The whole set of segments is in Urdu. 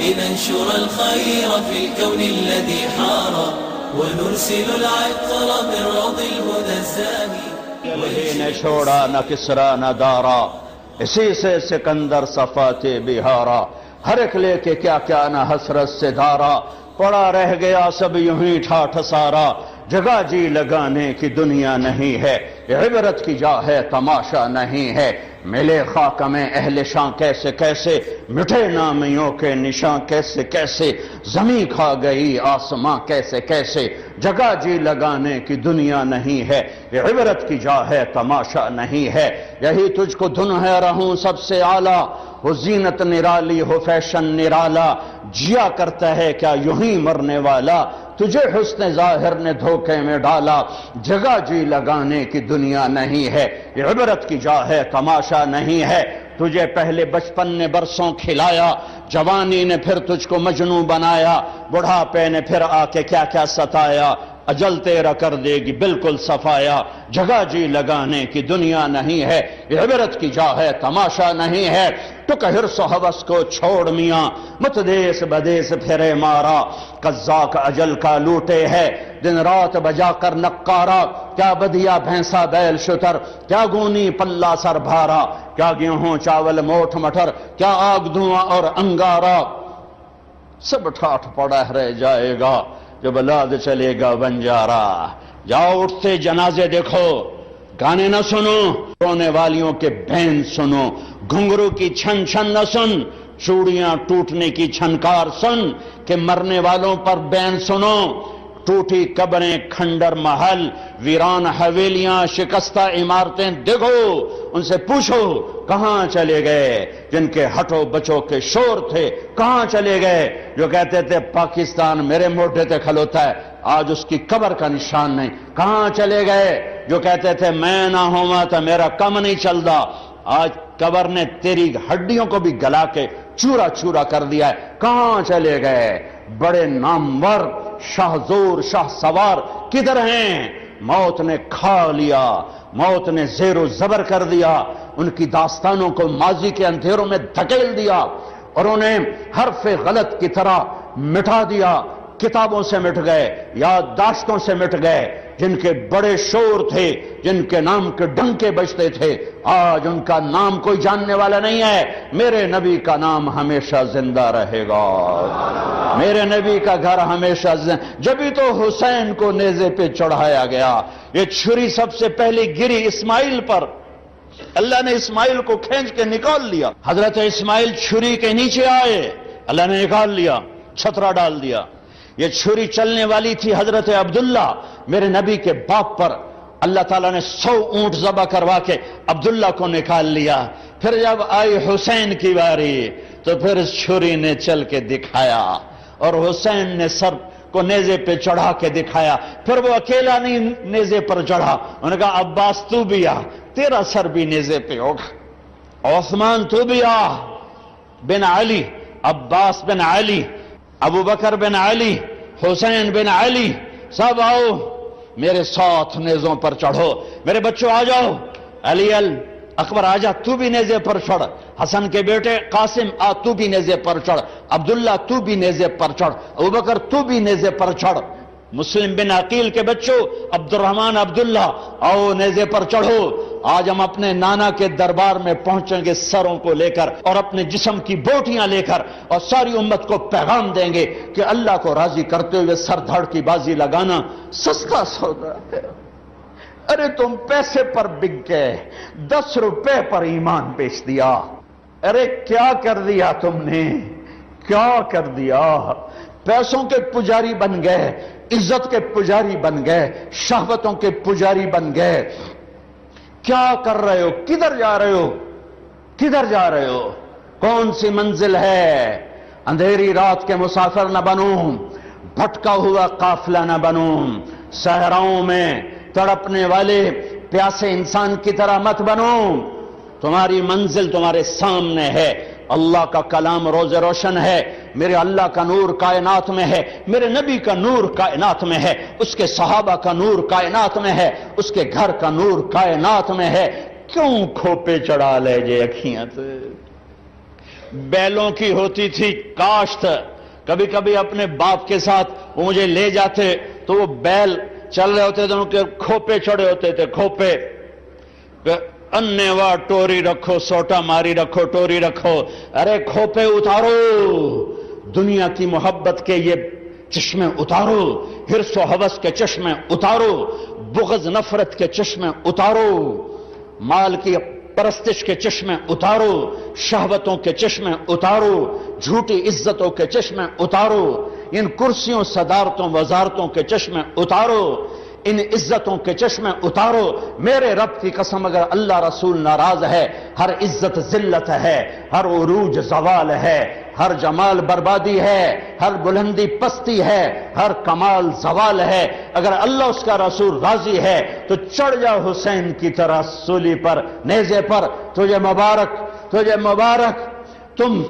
لننشر الخير في الكون الذي حار ونرسل العطر من روض الهدى الزاهي نے چھوڑا نہ کسرا نہ دارا اسی سے سکندر صفات بہارا ہر ایک لے کے کیا کیا نہ حسرت سے دھارا پڑا رہ گیا سب یوں ہی ٹھاٹھ سارا جگہ جی لگانے کی دنیا نہیں ہے عبرت کی جا ہے تماشا نہیں ہے ملے خاک میں اہل شاں کیسے کیسے مٹھے نامیوں کے نشاں کیسے کیسے زمین کھا گئی آسماں کیسے کیسے جگہ جی لگانے کی دنیا نہیں ہے عبرت کی جا ہے تماشا نہیں ہے یہی تجھ کو دھن ہے رہوں سب سے اعلیٰ ہو زینت نرالی ہو فیشن نرالا جیا کرتا ہے کیا یوں ہی مرنے والا تجھے حسن ظاہر نے دھوکے میں ڈالا جگہ جی لگانے کی دنیا نہیں ہے عبرت کی جا ہے تماشا نہیں ہے تجھے پہلے بچپن نے برسوں کھلایا جوانی نے پھر تجھ کو مجنوں بنایا بڑھاپے نے پھر آ کے کیا کیا ستایا اجل تیرا کر دے گی بالکل صفایا جگہ جی لگانے کی دنیا نہیں ہے عبرت کی جا ہے تماشا نہیں ہے تو کہ حرص و ہوس کو چھوڑ میاں مت دیس بدیس پھرے مارا قزاق اجل کا لوٹے ہے دن رات بجا کر نقارا کیا بدیا بھینسا بیل شتر کیا گونی پلہ سر بھارا کیا گیہوں چاول موٹھ مٹر کیا آگ دھواں اور انگارا سب ٹھاٹھ پڑا رہ جائے گا جب لاد چلے گا بنجارا جاؤ اٹھتے جنازے دیکھو گانے نہ سنو رونے والیوں کے بین سنو گھنگرو کی چھن چھن نہ سن چوڑیاں ٹوٹنے کی چھنکار سن کہ مرنے والوں پر بین سنو ٹوٹی قبریں کھنڈر محل ویران حویلیاں شکستہ عمارتیں دیکھو ان سے پوچھو کہاں چلے گئے جن کے ہٹو بچو کے شور تھے کہاں چلے گئے جو کہتے تھے پاکستان میرے موڈے تے کھلوتا ہے آج اس کی قبر کا نشان نہیں کہاں چلے گئے جو کہتے تھے میں نہ ہوں تو میرا کم نہیں چلتا آج قبر نے تیری ہڈیوں کو بھی گلا کے چورا چورا کر دیا ہے کہاں چلے گئے بڑے نامور شاہ زور شاہ سوار کدھر ہیں موت نے کھا لیا موت نے زیر و زبر کر دیا ان کی داستانوں کو ماضی کے اندھیروں میں دھکیل دیا اور انہیں حرف غلط کی طرح مٹا دیا کتابوں سے مٹ گئے یادداشتوں سے مٹ گئے جن کے بڑے شور تھے جن کے نام کے ڈنکے بجتے تھے آج ان کا نام کوئی جاننے والا نہیں ہے میرے نبی کا نام ہمیشہ زندہ رہے گا میرے نبی کا گھر ہمیشہ جبھی تو حسین کو نیزے پہ چڑھایا گیا یہ چھری سب سے پہلے گری اسماعیل پر اللہ نے اسماعیل کو کھینچ کے نکال لیا حضرت اسماعیل چھری کے نیچے آئے اللہ نے نکال لیا چھترا ڈال دیا یہ چھری چلنے والی تھی حضرت عبداللہ میرے نبی کے باپ پر اللہ تعالیٰ نے 100 اونٹ ذبح کروا کے عبداللہ کو نکال لیا پھر جب آئی حسین کی باری تو پھر اس چھری نے چل کے دکھایا اور حسین نے سر کو نیزے پہ چڑھا کے دکھایا پھر وہ اکیلا نہیں نیزے پر چڑھا انہوں نے کہا عباس تو بھی آ تیرا سر بھی نیزے پہ ہوگا عثمان تو بھی آ بن علی عباس بن علی ابو بکر بن علی حسین بن علی سب آؤ میرے ساتھ نیزوں پر چڑھو میرے بچوں آ جاؤ علی اکبر آجا تو بھی نیزے پر چڑھ حسن کے بیٹے قاسم آ تو بھی نیزے پر چڑھ عبداللہ تو بھی نیزے پر چڑھ ابوبکر تو بھی نیزے پر چڑھ مسلم بن عقیل کے بچوں عبد الرحمن عبداللہ آؤ نیزے پر چڑھو آج ہم اپنے نانا کے دربار میں پہنچیں گے سروں کو لے کر اور اپنے جسم کی بوٹیاں لے کر اور ساری امت کو پیغام دیں گے کہ اللہ کو راضی کرتے ہوئے سر دھڑ کی بازی لگانا سستا سودا ہے ارے تم پیسے پر بک گئے 10 روپے پر ایمان بیچ دیا ارے کیا کر دیا تم نے کیا کر دیا پیسوں کے پجاری بن گئے عزت کے پجاری بن گئے شہوتوں کے پجاری بن گئے کیا کر رہے ہو کدھر جا رہے ہو کدھر جا رہے ہو کون سی منزل ہے اندھیری رات کے مسافر نہ بنوں بھٹکا ہوا قافلہ نہ بنوں صحراؤں میں تڑپنے والے پیاسے انسان کی طرح مت بنوں تمہاری منزل تمہارے سامنے ہے اللہ کا کلام روز روشن ہے میرے اللہ کا نور کائنات میں ہے میرے نبی کا نور کائنات میں ہے اس کے صحابہ کا نور کائنات میں ہے اس کے گھر کا نور کائنات میں ہے کیوں کھوپے چڑھا لے جے اکھیاں تے بیلوں کی ہوتی تھی کاشت. کبھی کبھی اپنے باپ کے ساتھ وہ مجھے لے جاتے تو وہ بیل چل رہے ہوتے تھے، ان کے کھوپے چڑھے ہوتے تھے. کھوپے انیوا ٹوری رکھو، سوٹا ماری رکھو، ٹوری رکھو. ارے کھوپے اتارو، دنیا کی محبت کے یہ چشمے اتارو، حرص و ہوس کے چشمے اتارو، بغض نفرت کے چشمے اتارو، مال کی پرستش کے چشمے اتارو، شہوتوں کے چشمے اتارو، جھوٹی عزتوں کے چشمے اتارو، ان کرسیوں صدارتوں وزارتوں کے چشمے اتارو، ان عزتوں کے چشمے اتارو. میرے رب کی قسم اگر اللہ رسول ناراض ہے، ہر عزت ذلت ہے، ہر عروج زوال ہے، ہر جمال بربادی ہے، ہر بلندی پستی ہے، ہر کمال زوال ہے. اگر اللہ اس کا رسول راضی ہے تو چڑھ جاؤ حسین کی طرح سولی پر، نیزے پر. تجھے مبارک، تجھے مبارک. تم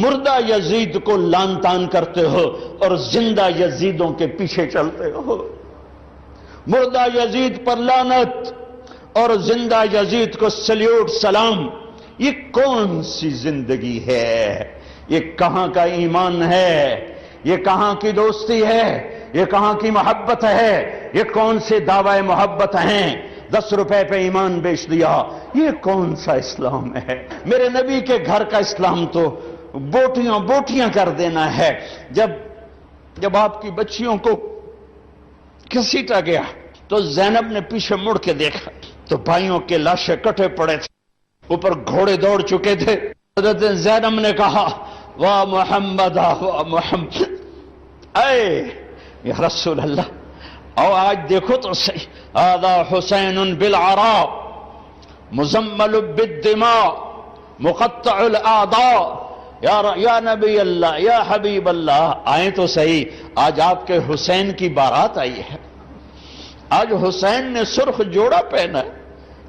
مردہ یزید کو لان تان کرتے ہو اور زندہ یزیدوں کے پیچھے چلتے ہو. مردہ یزید پر لعنت اور زندہ یزید کو سلیوٹ سلام. یہ کون سی زندگی ہے؟ یہ کہاں کا ایمان ہے؟ یہ کہاں کی دوستی ہے؟ یہ کہاں کی محبت ہے؟ یہ کون سے دعوی محبت ہیں؟ 10 روپے پہ ایمان بیچ دیا. یہ کون سا اسلام ہے؟ میرے نبی کے گھر کا اسلام تو بوٹیاں بوٹیاں کر دینا ہے. جب آپ کی بچیوں کو گھسیٹا گیا تو زینب نے پیچھے مڑ کے دیکھا تو بھائیوں کے لاشیں کٹے پڑے تھے، اوپر گھوڑے دوڑ چکے تھے. حضرت زینب نے کہا واہ محمد واہ محمد، اے یا رسول اللہ، او آج دیکھو تو صحیح، هذا حسین بالعراء مزمل بالدماء مقطع الاعضاء. یا نبی اللہ، یا حبیب اللہ، آئیں تو صحیح. آج آپ کے حسین کی بارات آئی ہے. آج حسین نے سرخ جوڑا پہنا ہے.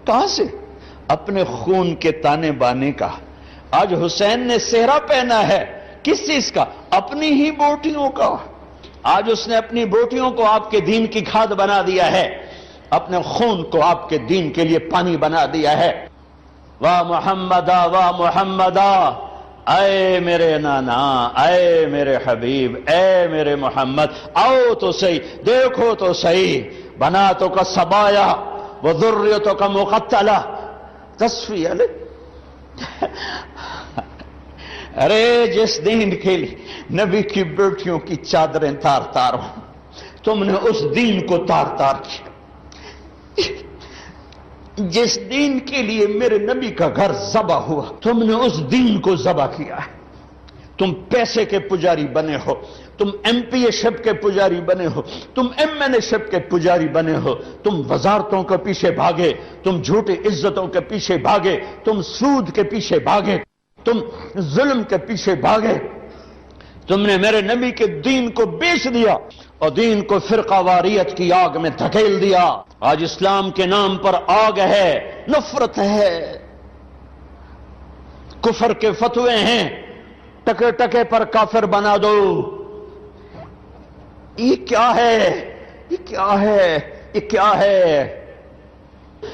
کہاں سے؟ اپنے خون کے تانے بانے کا. آج حسین نے سہرا پہنا ہے. کس چیز کا؟ اپنی ہی بوٹیوں کا. آج اس نے اپنی بوٹیوں کو آپ کے دین کی کھاد بنا دیا ہے، اپنے خون کو آپ کے دین کے لیے پانی بنا دیا ہے. واہ محمدہ واہ محمدہ، اے میرے نانا، اے میرے حبیب، اے میرے محمد، آؤ تو صحیح، دیکھو تو صحیح. بناتوں کا سبایا وہ ذریتوں کا مقتلہ تصفیہ لے. ارے جس دین کے لیے نبی کی بیٹیوں کی چادریں تار تار ہوں، تم نے اس دین کو تار تار کیا. جس دین کے لیے میرے نبی کا گھر ذبح ہوا، تم نے اس دین کو ذبح کیا ہے. تم پیسے کے پجاری بنے ہو، تم ایم پی اے شپ کے پجاری بنے ہو، تم ایم این اے شپ کے پجاری بنے ہو، تم وزارتوں کے پیچھے بھاگے، تم جھوٹی عزتوں کے پیچھے بھاگے، تم سود کے پیچھے بھاگے، تم ظلم کے پیچھے بھاگے. تم نے میرے نبی کے دین کو بیچ دیا اور دین کو فرقہ واریت کی آگ میں دھکیل دیا. آج اسلام کے نام پر آگ ہے، نفرت ہے، کفر کے فتوے ہیں، ٹکے ٹکے پر کافر بنا دو. یہ کیا ہے؟ یہ کیا ہے؟ یہ کیا ہے؟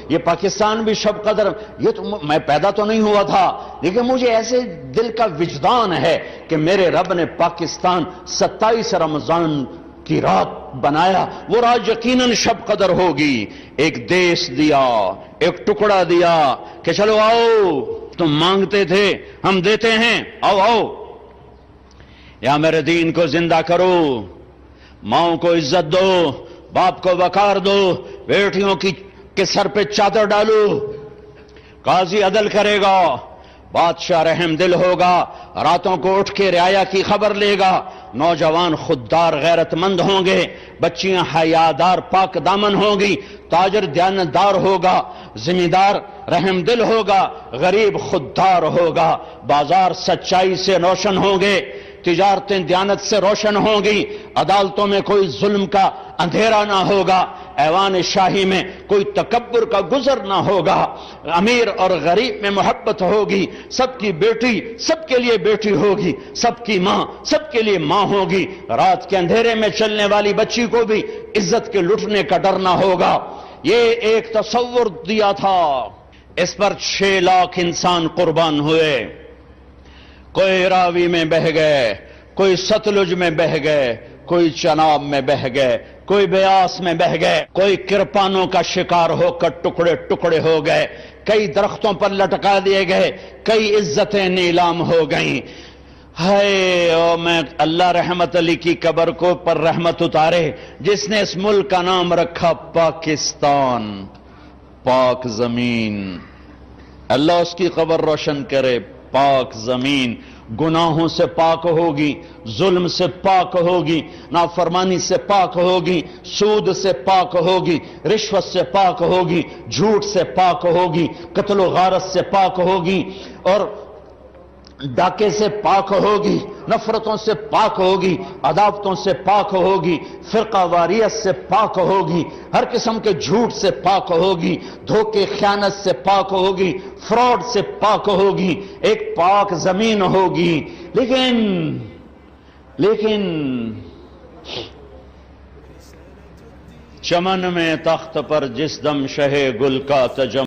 یہ پاکستان بھی شب قدر، یہ تو میں پیدا تو نہیں ہوا تھا، لیکن مجھے ایسے دل کا وجدان ہے کہ میرے رب نے پاکستان 27 رمضان کی رات بنایا. وہ رات یقیناً شب قدر ہوگی. ایک دیش دیا، ایک ٹکڑا دیا کہ چلو آؤ، تم مانگتے تھے ہم دیتے ہیں، آؤ آؤ، یا میرے دین کو زندہ کرو. ماؤں کو عزت دو، باپ کو وقار دو، بیٹیوں کے سر پہ چادر ڈالو. قاضی عدل کرے گا، بادشاہ رحم دل ہوگا، راتوں کو اٹھ کے رعایا کی خبر لے گا. نوجوان خوددار غیرت مند ہوں گے، بچیاں حیادار پاک دامن ہوں گی، تاجر دیانتدار ہوگا، ذمہ دار رحم دل ہوگا، غریب خوددار ہوگا. بازار سچائی سے روشن ہوں گے، تجارتیں دیانت سے روشن ہوں گی، عدالتوں میں کوئی ظلم کا اندھیرا نہ ہوگا، ایوان شاہی میں کوئی تکبر کا گزر نہ ہوگا، امیر اور غریب میں محبت ہوگی، سب کی بیٹی سب کے لیے بیٹی ہوگی، سب کی ماں سب کے لیے ماں ہوگی. رات کے اندھیرے میں چلنے والی بچی کو بھی عزت کے لٹنے کا ڈر نہ ہوگا. یہ ایک تصور دیا تھا، اس پر 6 لاکھ انسان قربان ہوئے. کوئی راوی میں بہ گئے، کوئی ستلج میں بہ گئے، کوئی چناب میں بہ گئے، کوئی بیاس میں بہ گئے، کوئی کرپانوں کا شکار ہو کر ٹکڑے ٹکڑے ہو گئے، کئی درختوں پر لٹکا دیے گئے، کئی عزتیں نیلام ہو گئیں۔ ہائے او میں اللہ رحمت علی کی قبر کو پر رحمت اتارے، جس نے اس ملک کا نام رکھا پاکستان، پاک زمین، اللہ اس کی قبر روشن کرے۔ پاک زمین گناہوں سے پاک ہوگی، ظلم سے پاک ہوگی، نافرمانی سے پاک ہوگی، سود سے پاک ہوگی، رشوت سے پاک ہوگی، جھوٹ سے پاک ہوگی، قتل و غارت سے پاک ہوگی، اور ڈاکے سے پاک ہوگی، نفرتوں سے پاک ہوگی، عداوتوں سے پاک ہوگی، فرقہ واریت سے پاک ہوگی، ہر قسم کے جھوٹ سے پاک ہوگی، دھوکے خیانت سے پاک ہوگی، فراڈ سے پاک ہوگی، ایک پاک زمین ہوگی۔ لیکن چمن میں تخت پر جس دم شہ گل کا تجم